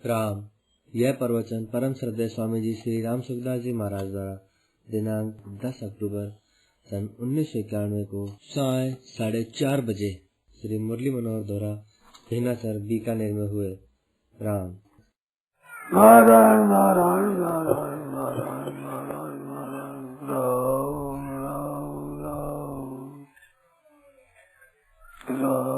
राम। यह प्रवचन परम श्रद्धेय स्वामी जी श्री राम सुखदास जी महाराज द्वारा दिनांक 10 अक्टूबर सन 1991 को साय 4:30 बजे श्री मुरली मनोहर द्वारा भेनासर बीकानेर में हुए। राम। नारायण नारायण नारायण नारायण नारायण नारायण राम राम राम राम राम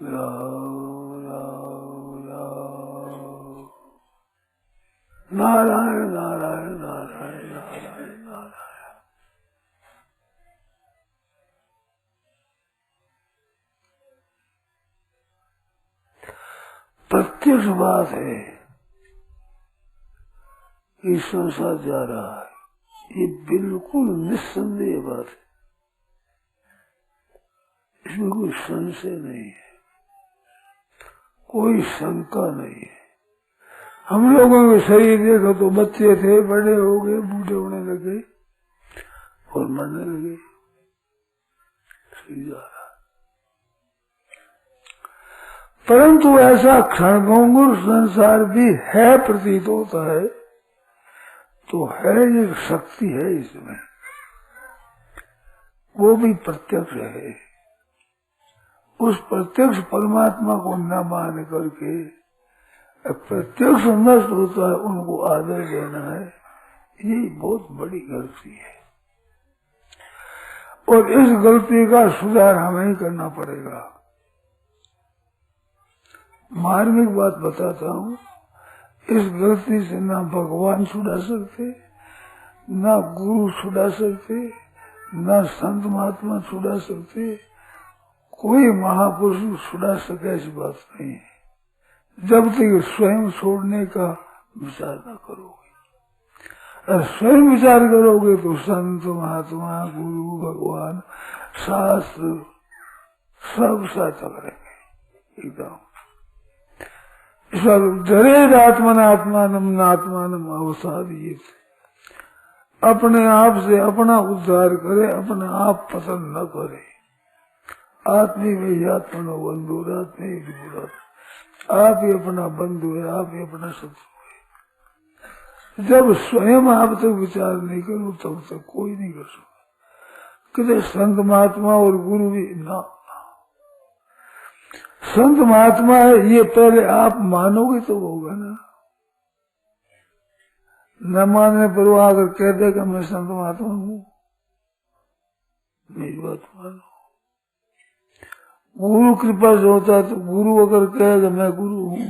राम राम राम नारायण नारायण नारायण नारायण नारायण। प्रत्यक्ष बात है कि संसार जा रहा है, ये बिल्कुल निस्संदेह बात है, इसमें कोई संशय नहीं है, कोई शंका नहीं है। हम लोगों के शरीर देखो तो बच्चे थे, बड़े हो गए, बूढ़े होने लगे और मरने लगे, जा रहा। परंतु ऐसा क्षणभंगुर संसार भी है प्रतीत होता है, तो है एक शक्ति है इसमें, वो भी प्रत्यक्ष है। उस प्रत्यक्ष परमात्मा को न मान करके प्रत्यक्ष नष्ट होता है, उनको आदर देना है, ये बहुत बड़ी गलती है। और इस गलती का सुधार हमें ही करना पड़ेगा। मार्मिक बात बताता हूँ, इस गलती से ना भगवान छुड़ा सकते, ना गुरु छुड़ा सकते, ना संत महात्मा छुड़ा सकते, कोई महापुरुष छुड़ा सके, ऐसी बात नहीं है, जब तक स्वयं छोड़ने का विचार न करोगे। और स्वयं विचार करोगे तो संत महात्मा गुरु भगवान शास्त्र सब सहायता करेंगे एकदम। जरेद आत्मनात्मानम नात्मानम अवसादित, अपने आप से अपना उद्धार करे, अपने आप पसंद न करे। आत्मी में आत्मनो बंधु, आत्मी विपुरा, आप ही अपना बंधु है, आप ही अपना शत्रु है। जब स्वयं आप तक विचार नहीं करो तब तक कोई नहीं कर सकता। कहते संत महात्मा और गुरु भी ना, संत महात्मा है ये पहले आप मानोगे तो होगा ना, न मानने पर वो आकर कह देगा मैं संत महात्मा हूँ, मेरी बात मानो। गुरु कृपा से होता है, तो गुरु अगर कहेगा मैं गुरु हूँ,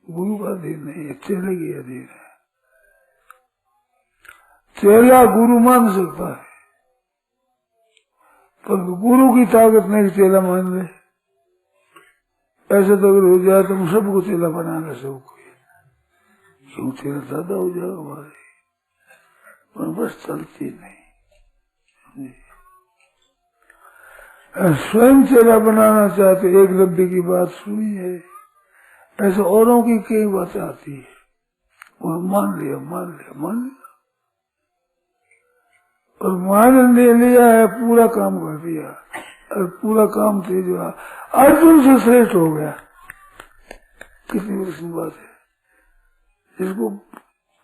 गुरु का अधीन नहीं है, चेले की अधीन है। चेला गुरु मान सकता है, पर गुरु की ताकत नहीं चेला मान ले। ऐसे तो अगर हो जाए तो हम सबको चेला बना ले, सबको क्यों चेला ज्यादा हो जाए हमारे, पर बस चलती नहीं। स्वयं चेला बनाना चाहते, एक लब्बी की बात सुनी है, ऐसे औरों की कई बातें आती है और मान लिया मान लिया मान लिया, और मान ले लिया है, पूरा काम कर दिया, और पूरा काम तेज हुआ, अर्जुन से श्रेष्ठ हो गया। कितनी बड़ी बात है, जिसको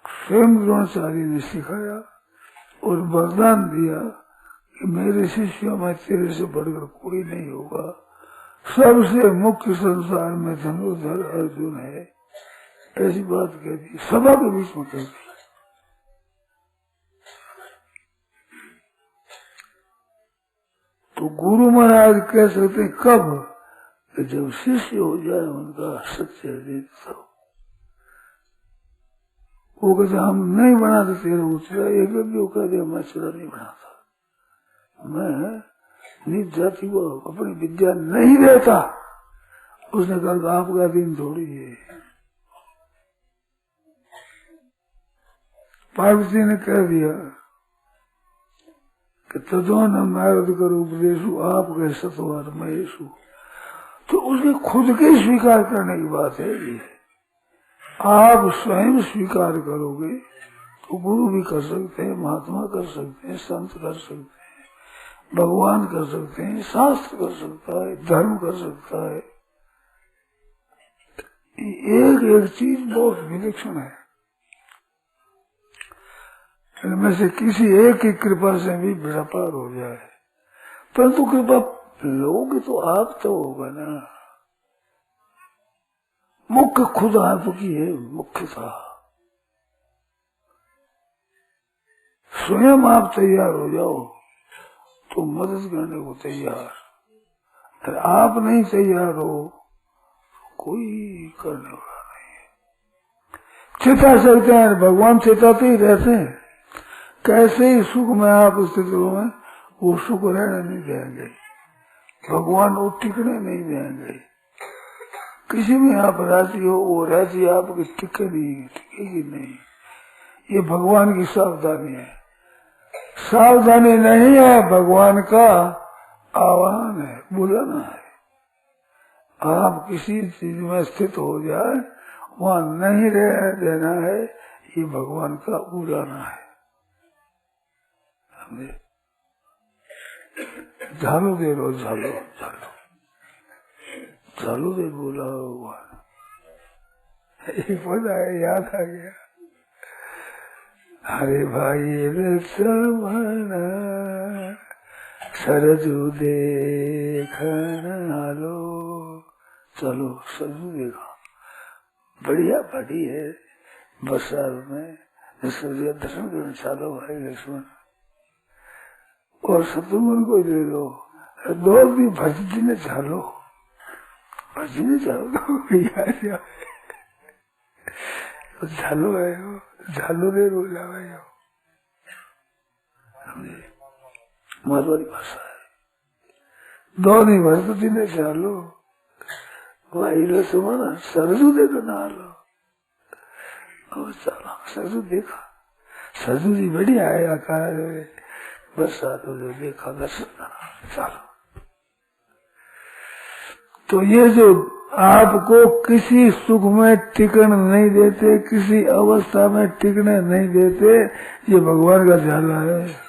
स्वयं द्रोणाचार्य ने सिखाया और वरदान दिया कि मेरे शिष्यों में तेरे से बढ़कर कोई नहीं होगा, सबसे मुख्य संसार में धनुर्धर अर्जुन है, ऐसी बात कह दी, सभा के बीच में कह दी। तो गुरु महाराज कह सकते कब, कि जब शिष्य हो जाए उनका सच्चे हृदय तब। वो कहते हम नहीं बनाते तेरे उचरा, एक भी कह दिया मैं चुरा नहीं बनाता, मैं निज जाति को अपनी विद्या नहीं देता। उसने कहा आपका दिन थोड़ी है। पार्वती ने कह दिया कि तदो न नारद कर उपदेशु आप गए सतवार महेशु, तो उसने खुद के स्वीकार करने की बात है ये। आप स्वयं स्वीकार करोगे तो गुरु भी कर सकते हैं, महात्मा कर सकते हैं, संत कर सकते हैं, भगवान कर सकते हैं, शास्त्र कर सकता है, धर्म कर सकता है। एक एक चीज बहुत विलक्षण है। इनमें से किसी एक की कृपा से भी बेड़ा पार हो जाए, परंतु कृपा लोगे तो आप तो होगा ना। मुख्य खुद आपकी है, मुख्यता। स्वयं आप तैयार हो जाओ तो मदद करने को तैयार। अगर आप नहीं तैयार हो कोई करने वाला नहीं है। चेता सकते हैं, भगवान चेताते ही रहते हैं। कैसे ही सुख में आप स्थित हो में वो सुख रहने नहीं देंगे, भगवान वो टिकने नहीं देंगे। किसी में आप राजी हो, वो राजी आपकी टिकेगी नहीं। ये भगवान की सावधानी है। सावधानी नहीं है, भगवान का आह्वान है, बुलाना है। आप किसी चीज में स्थित हो जाए, वहाँ नहीं रह देना है, ये भगवान का बुलाना है। झालो दे रो, झालो झालो झालो दे बोला भगवान। एक पता है, याद आ गया। अरे भाई रे समना सरजू देखना लो, चलो सरजू देखा। बढ़िया पार्टी है बरसात में, दर्शन करने चलो भाई लक्ष्मण और शत्रुघ्न को ले लो। दो भी भजती ने चालो, भजती ने चालो तो झालो है, झालो दे बोला भाई। मारवाड़ी भाषा है। दो नहीं भजती ने चालो, वही सुना सरजू देखो ना लो। और चलो सरजू देखा, सरजू जी बढ़िया है आकार बरसात जो देखा दर्शन चलो। तो ये जो आपको किसी सुख में टिकन नहीं देते, किसी अवस्था में टिकने नहीं देते, ये भगवान का झाला है।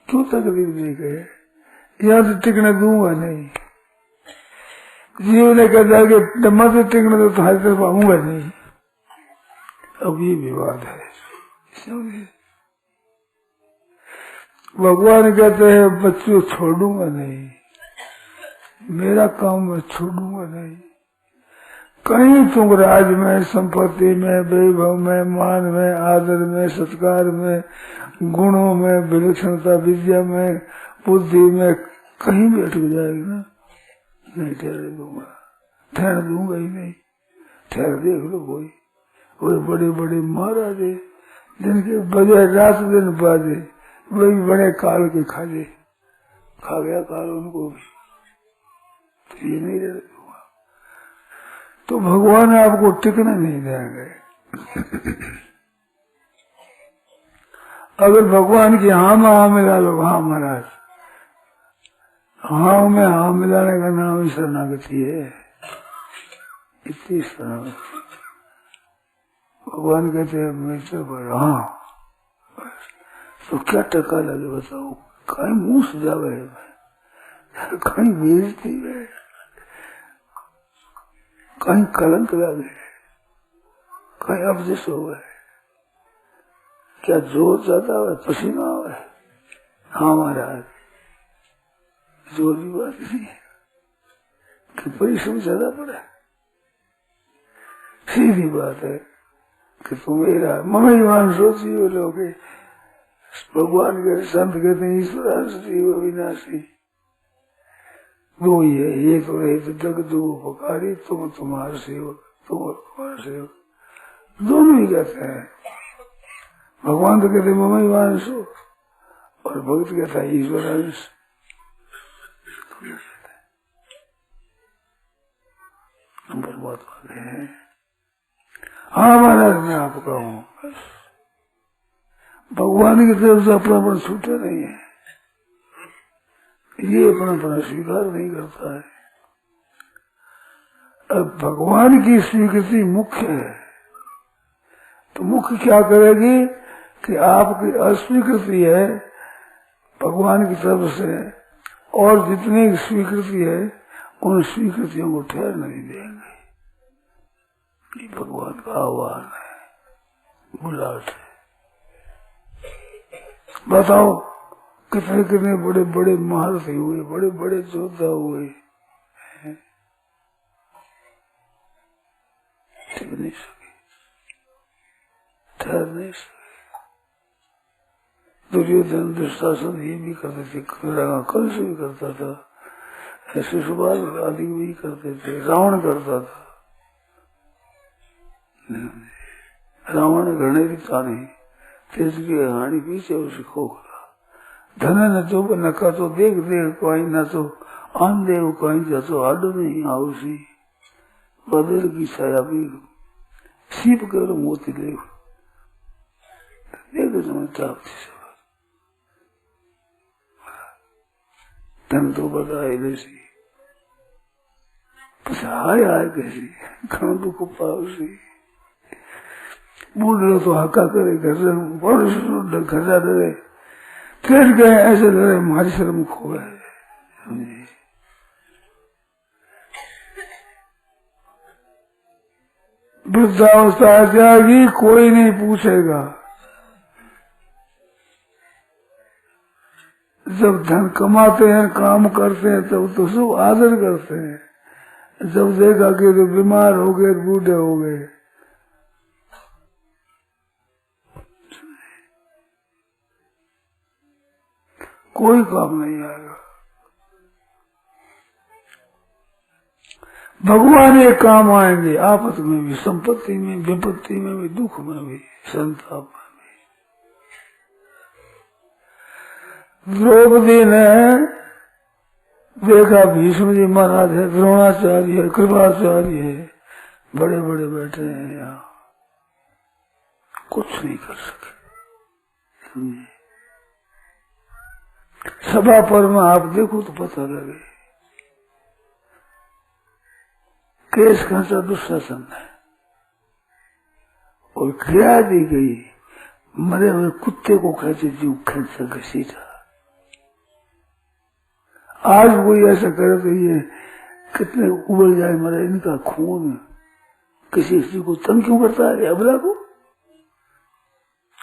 क्यों तकलीफ नहीं गए, यहाँ से टिकने दूंगा नहीं। जीव ने कहता कि मत टिकने तो तुम्हारी तरफ आऊंगा नहीं। अब ये विवाद है। भगवान कहते हैं बच्चों छोड़ूंगा नहीं, मेरा काम मैं छोड़ूंगा नहीं। कहीं तुम राज में, संपत्ति में, वैभव में, मान में, आदर में, सत्कार में, गुणों में, विलक्षणता, विद्या में, बुद्धि में कहीं भी अटक जाएगी ना, नहीं ठहर दूंगा, ठहर दूंगा ही नहीं। ठहर देख लो कोई, वो बड़े बड़े महाराज जिनके बजाय रात दिन बाजे, वही बड़े काल के खाजे, खा गया काल उनको भी, तो ये नहीं रह दूंगा। तो भगवान आपको टिकने नहीं देंगे। अगर भगवान की हाँ में हाँ मिला लो, हाँ महाराज, हाँ में हाँ मिलाने का नाम ही शरणागति है। इतनी शरणागति भगवान कहते हैं मिर्चा पर हाँ, तो क्या टका लगे बताओ। कहीं मुंह सजावे, कहीं बेइज्जती है, कहीं कलंक लगे, कहीं अवजस हो गए। क्या जोर ज्यादा है, पसीना है? हाँ महाराज, जोर की बात नहीं है कि परिश्रम ज्यादा पड़ा। सीधी बात है कि तुम मेरा ममैवान सोची हो लोगे। भगवान के संत कहते हैं ईश्वर जीव अविनाशी, दो ही है, ये तो रहे तो जग दो उपकारी, तुम तुम्हारा सेवक, तुम तुम्हारा सेवक, दोनों ही कहते हैं। भगवान तो कहते ममैवान सो और भक्त कहता है ईश्वर अंश। नंबर बात वाले हैं। हाँ महाराज मैं आपका हूँ, भगवान की तरफ से अपनापन छूटा नहीं है, ये अपनापन स्वीकार नहीं करता है। अब भगवान की स्वीकृति मुख्य है, तो मुख्य क्या करेगी कि आपकी अस्वीकृति है भगवान की तरफ से, और जितनी स्वीकृति है उन स्वीकृतियों को ठहर नहीं देंगे। ये भगवान का आह्वान है, बुलाहट है। बताओ कितने कितने बड़े बड़े महारथी हुए, बड़े बड़े योद्धा हुए, टिक नहीं सके, ठहर नहीं सके। दुर्योधन दुशासन ये भी करते थे, कंस भी करता था, ऐसे सुभाष आदि भी करते थे, रावण करता था। रावण घने था नहीं, तेज की हानि पीछे उसे खोखला, धन न तो न का तो देख देख कोई न तो आन देव कोई जतो आड नहीं आवसी, बदल की छाया भी सीप कर मोती देव देख समझता धन तो बताए जैसी हाय हाय कैसी घणो दुख पावसी, बूढ़ तो हका करे घर डरे, फिर गए ऐसे डरे हमारी शर्म खो गए। वृद्धावस्था आ जाएगी, कोई नहीं पूछेगा। जब धन कमाते हैं, काम करते हैं, तब तो सब आदर करते हैं। जब देखा कि तो बीमार हो गए, बूढ़े हो गए, कोई काम नहीं आएगा। भगवान ये काम आएंगे, आपत में भी, संपत्ति में, विपत्ति में भी, दुख में भी, संताप में भी। द्रौपदी ने देखा भीष्म जी महाराज है, द्रोणाचार्य है, कृपाचार्य है, बड़े बड़े बैठे हैं यहाँ, कुछ नहीं कर सके। सभा पर में आप देखो तो पता लगे, केस खींचा दुशासन है और क्रिया दी गई, मरे हुए कुत्ते को कैसे जीव खींच सके सीधा। आज कोई ऐसा करे तो ये कितने उबल जाए, मरे इनका खून किसी को तंग क्यों करता है? अबला को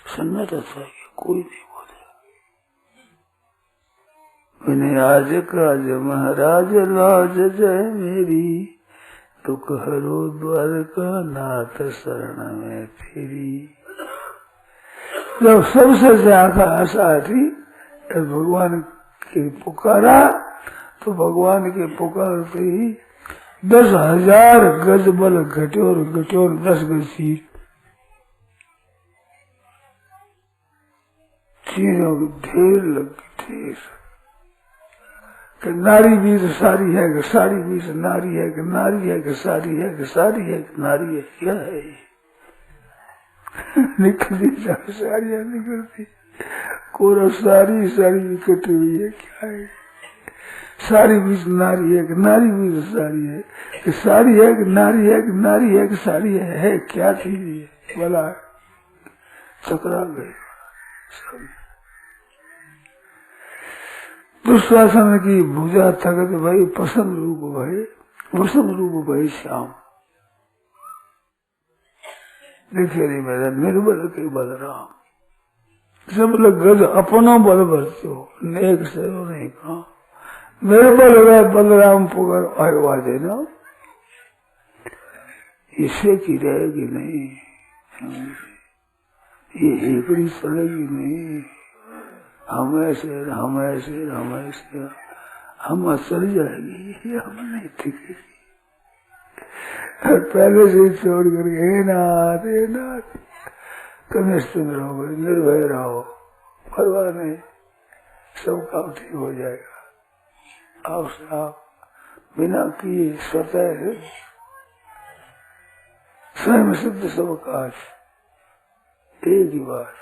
सन्नाटा चाहिए, कोई नहीं बोला। मैंने आज काज महाराज लाज जय मेरी, तो कहरो द्वारका नाथ शरण में फिरी। जब सबसे ज्यादा आशा थी भगवान की पुकारा, तो भगवान के पुकारते ही 10,000 गज बल घट्योर 10 गज चीर, चीरों की ढेर लगी, ढेर। कि नारी भी तो सारी है, कि साड़ी भी तो नारी है, कि नारी है, कि साड़ी है, कि साड़ी है, कि नारी है। क्या है निकलती साड़ियाँ निकलती, कोरा साड़ी भी कटी हुई है। क्या है? साड़ी भी तो नारी है, कि नारी भी तो साड़ी है, कि साड़ी है, कि नारी है, कि नारी है, कि साड़ी है क्या चीज है? बोला चकरा गए। दुशासन की भुजा थकत भाई, प्रसन्न रूप भाई, वसम रूप भाई श्याम। देखे नहीं मेरा निर्बल के बलराम, सब लोग गज अपनो बल भरते हो, नेक से नहीं कहा। निर्बल गए बलराम पुकार आयो आ देना, इसे की रहेगी नहीं, ये एकड़ी चलेगी नहीं। हम ऐसे हम चल जाएगी, हम नहीं टिकेगी। पहले से छोड़ करके हे नाथ कनिष्ठ में रहो, निर्भय रहो, परवाह नहीं, सब काम ठीक हो जाएगा। आप बिना किए स्वतः स्वयं सिद्ध सब काज, एक ही बात,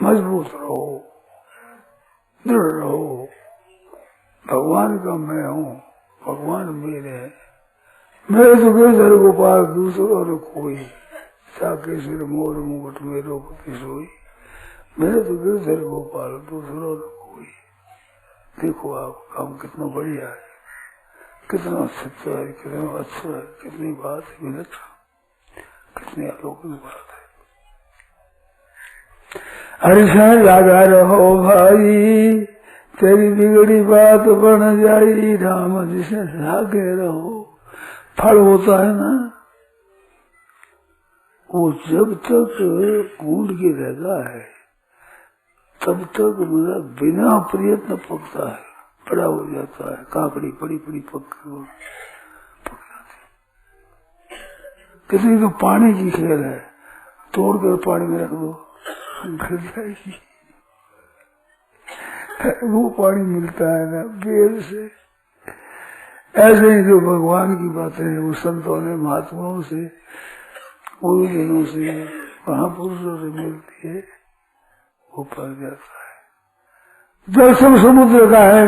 मजबूत रहो, दृढ़ रहो। भगवान का मैं हूँ, भगवान मेरे हैं, मेरे तो गिरधर गोपाल दूसरों और कोई चाके सिर मोर मुकुट मेरो पति सोई, मेरे तो गिरधर गोपाल दूसरो न कोई। देखो आप काम कितना बढ़िया है, कितना सच्चा है, कितना अच्छा है, कितनी बात है विलक्षण, कितनी अलौकिक बात है। हरिशन लगा रहो भाई, तेरी बिगड़ी बात बन जाई, राम जिसे लागे रहो। फल होता है ना, वो जब तक कूद के रहता है तब तक मतलब बिना प्रयत्न पकता है, बड़ा हो जाता है। काकड़ी बड़ी बड़ी पक जाती। किसी तो पानी की खेल है, तोड़कर पानी में रख दो गिर जाएगी। वो पानी मिलता है ना बेल से। ऐसे ही जो भगवान की बातें हैं वो संतों ने, महात्माओं से, गुरुजनों से, महापुरुषों से मिलती है, वो पड़ जाता है। जल सब समुद्र का है,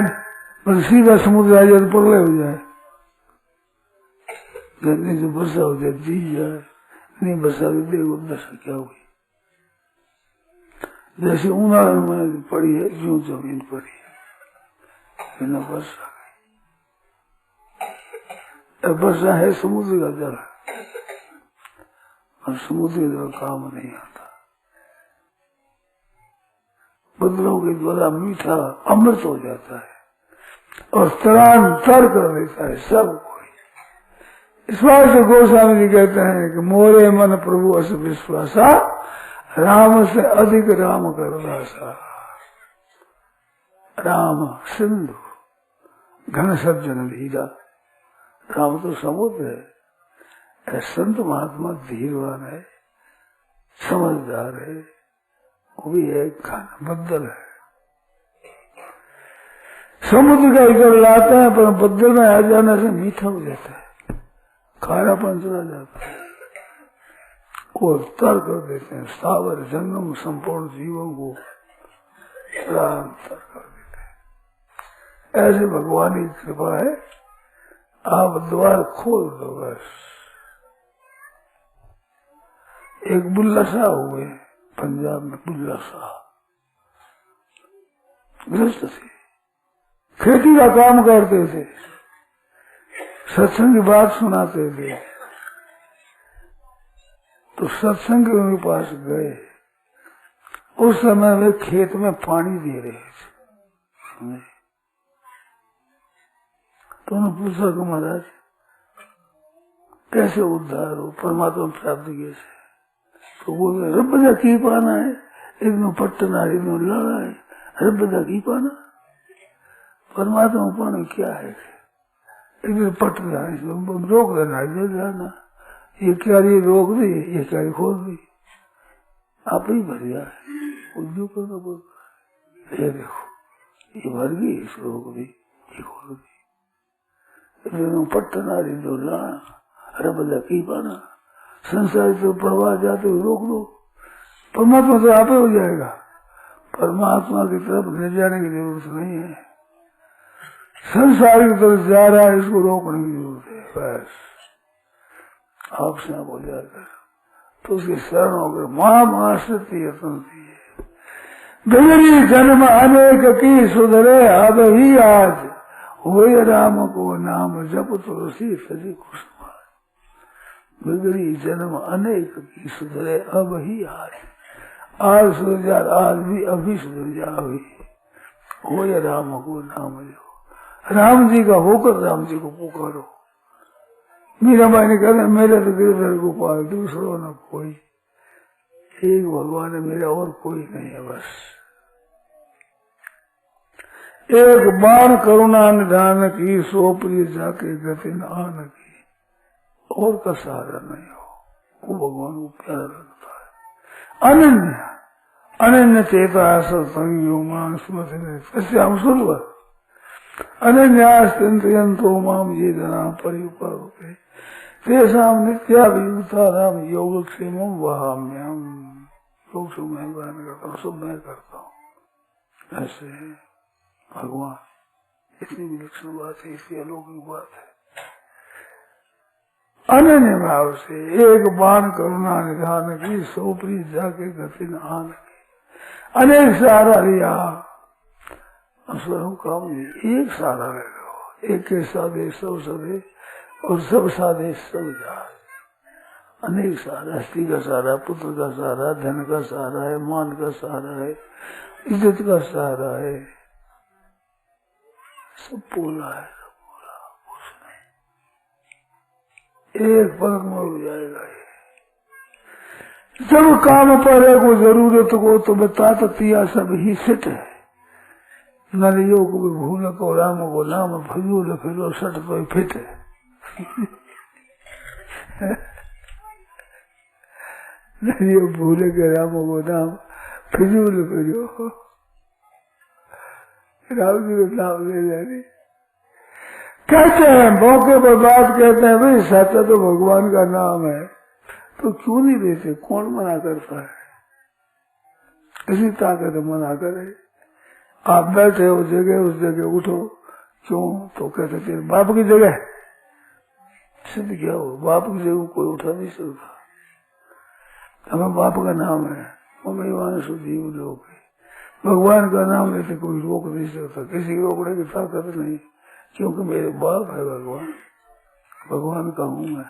पर सीधा समुद्र आ जाए तो प्रलय हो जाए, नहीं तो वर्षा हो जाए जी जाए, नहीं वर्षा भी देखो दशा क्या हुई। जैसे उन्हाने में पड़ी है यूं जमीन पड़ी है, बिना वर्षा गई। वर्षा है समुद्र का जल, और समुद्र का जल काम नहीं आता। बदलों के द्वारा मीठा अमृत हो जाता है और तरांतर कर देता है सब कोई। इस बात से गोस्वामी जी कहते हैं कि मोरे मन प्रभु अस विश्वासा, राम से अधिक राम कर दासा। राम सिंधु घन सज्जन धीरा, राम तो समुद्र है, संत महात्मा धीरवान है, समझदार है, वो भी एक खाना बद्दल है। समुद्र का इधर लाता है, पर बद्दल में आ जाने से मीठा हो जाता है, खारापन चला जाता है, वो तर कर देते हैं। स्थावर जंगम संपूर्ण जीवों को तर कर देते हैं। ऐसे भगवान की कृपा है, आप द्वार खोल दो बस। एक बुल्ला शाह हुए पंजाब में, बुल्ला शाह गृहस्थ थे, खेती का काम करते थे, सत्संग की बात सुनाते थे। तो सत्संग के उनके पास गए, उस समय वे खेत में पानी दे रहे थे। तो उन्होंने पूछा कि महाराज कैसे उद्धार हो, परमात्मा प्राप्ति कैसे? तो बोले रब का की पाना है, इनो पट्टना इनो लड़ा है, रब का की पाना, परमात्मा पाना क्या है? इधर पटना रोक देना, इधर जाना, ये क्या ये रोक दी, ये क्या खोल दी, आप ही भर गया है, जो करना बोलता है। ये देखो ये भर गई, इस रोक दी, ये खोल दी, इधर पट्टना इधर लड़ा, रब का की पाना। संसार से प्रवाह जाते हुए रोक दो, परमात्मा तो आप ही हो जाएगा। परमात्मा की तरफ ले जाने की जरूरत नहीं है, संसार की तरफ जा रहा है, इसको रोकने की जरूरत है। बस आपसे आप हो जाकर तो उसके शरण होकर मां मास्ती है। बिगड़ी जन्म अनेक की सुधरे अब ही आज, हुए राम को नाम जप तुलसी सजी कुसुम। बिगड़ी जन्म अनेक की सुधरे अब ही आज सुधर जा, आज भी अभी सुधर जा, अभी हो या राम को नाम जो, राम जी का होकर राम जी को पुकारो। मीरा बाई ने कहते मेरे तो गिरधर गोपाल दूसरो न कोई, एक भगवान है मेरा और कोई नहीं है। बस एक बाण करुणा निधान की, सो प्रिय जाके गति न आन की, और का सहारा नहीं हो, वो भगवान को प्यारा लगता है। अनन्य अनन्य चेता सत्संगियो मां स्मृति श्याम सुर्व अनन्यास्तंतो माम ये जना परिपाके तेषाम नित्याभियुक्ता नाम योगक्षेमम वहाम्यहम। योग से मैं बयान करता हूँ, सब मैं करता हूँ। ऐसे है भगवान, इतनी विलक्षण बात है, इसकी अलौकिक बात है। अनन्य भाव से एक बाण करुणा निधान की, सोपरी जाके गति न आन की। अनेक सहारा लिया, काम एक सहारा ले लो, एक के साधे सब सदे और सब साधे सब जाए। अनेक सहारा, स्त्री का सहारा, पुत्र का सहारा, धन का सहारा है, मान का सहारा है, इज्जत का सहारा है, सब बोला है, सब बोला, कुछ नहीं, एक पलक में हो जाएगा ये। जब काम पर है को जरूरत को तो बता ततिया सब ही सिट है। नरियो को भी भूल को राम को नाम, फजूल फिरो सट तो फिट है। नरियो भूल के राम को नाम, फिजूल फिरो, राम जी को नाम ले जाने कहते हैं। मौके पर बात कहते हैं, भाई सत्य तो भगवान का नाम है, तो क्यों नहीं लेते? कौन मना करता है? किसी ताकत मना करे। आप बैठे हो जगह, उस जगह उठो, क्यों? तो कहते तेरे बाप की जगह सिद्ध क्या हो, बाप की जगह कोई उठा नहीं सकता। हमें बाप का नाम है, मम्मी मान सुजीव लोग, भगवान का नाम लेते कोई रोक नहीं सकता, किसी रोकने की ताकत नहीं, क्योंकि मेरे बाप है भगवान, भगवान का हूं मैं।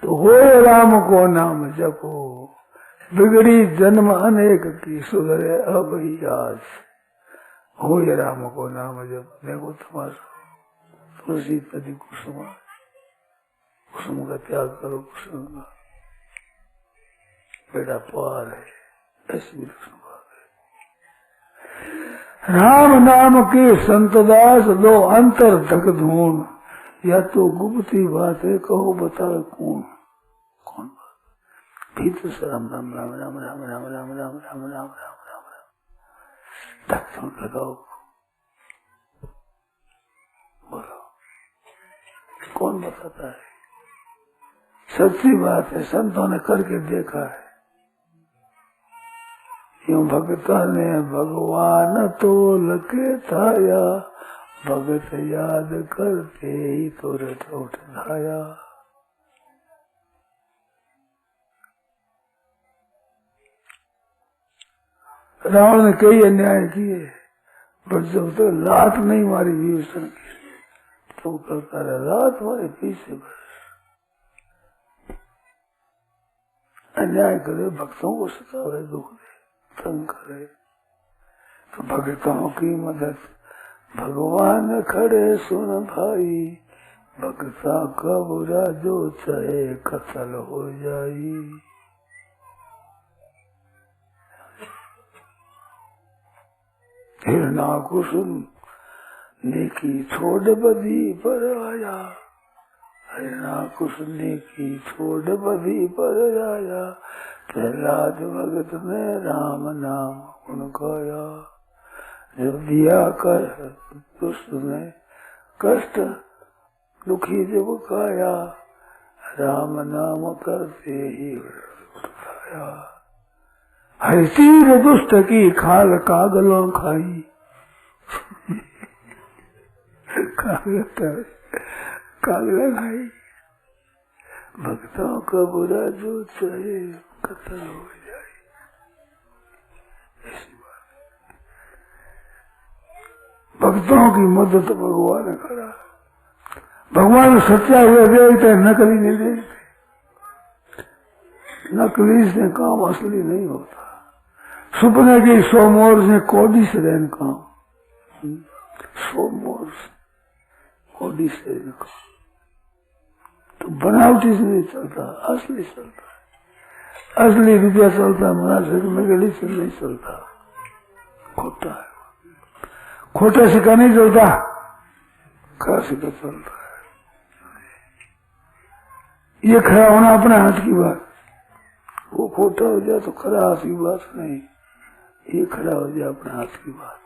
तो हो राम को नाम जपो, बिगड़ी जन्म अनेक की, सुधरे अब ही आज। हो ये राम को नाम जप। देखो तमाशा, तुलसी नदी कुसुम, कुसुम का त्याग करो, कुसुम का बेटा पार है, ऐसी भी बात है। राम नाम के संतदास लो अंतर ढक ढूंढ, या तो गुप्ती बात है कहो बता कौन कौन बात। भीतर से राम राम राम राम राम राम राम राम राम राम राम राम ढक ढूंढ लगाओ, बोलो कौन बताता है? सच्ची बात है, संतों ने करके देखा है। यूं भगता ने भगवान तो लगे थाया, भगत याद करते ही तुरंत उठ धाया। रावण ने कई अन्याय किए, पर जब तक लात नहीं मारी विभीषण की तो करता रहा, लात मारे पीछे बस। अन्याय करे, भक्तों को सतावे, दुख दे, तंग करे, तो भक्तों की मदद भगवान खड़े सुन भाई, भक्ता का बुरा जो चाहे कत्ल हो जाई। हिरणाकुसुम नेकी छोड़ बदी पर आया, हिरणाकुसुम नेकी छोड़ बदी पर आया, प्रहलाद भगत ने राम नाम गुण गाया। जब दिया कर दुष्ट ने कष्ट, दुखी जब काया, राम नाम करते ही उठाया। हर तीर दुष्ट की खाल कागलों खाई, कागला खाई, भक्तों का बुरा जो चाहे कत्ल हो जाए। भक्तों की मदद भगवान ने करा। भगवान सच्चा हुआ देखते, नकली नहीं देखते। नकली से काम असली नहीं होता। सुपने की 100 मोर से कोडी से रहने काम, 100 मोर से कोडी से रहने काम, तो बनावटी से नहीं चलता, असली चलता है। असली रुपया चलता है, मुनासिब नकली से नहीं चलता, खोटा है। खोटे से का नहीं चलता, खरा से का चलता है। ये खरा होना अपने हाथ की बात, वो खोटा हो जाए तो खरा हाथ की बात नहीं, ये खरा हो जाए अपने हाथ की बात।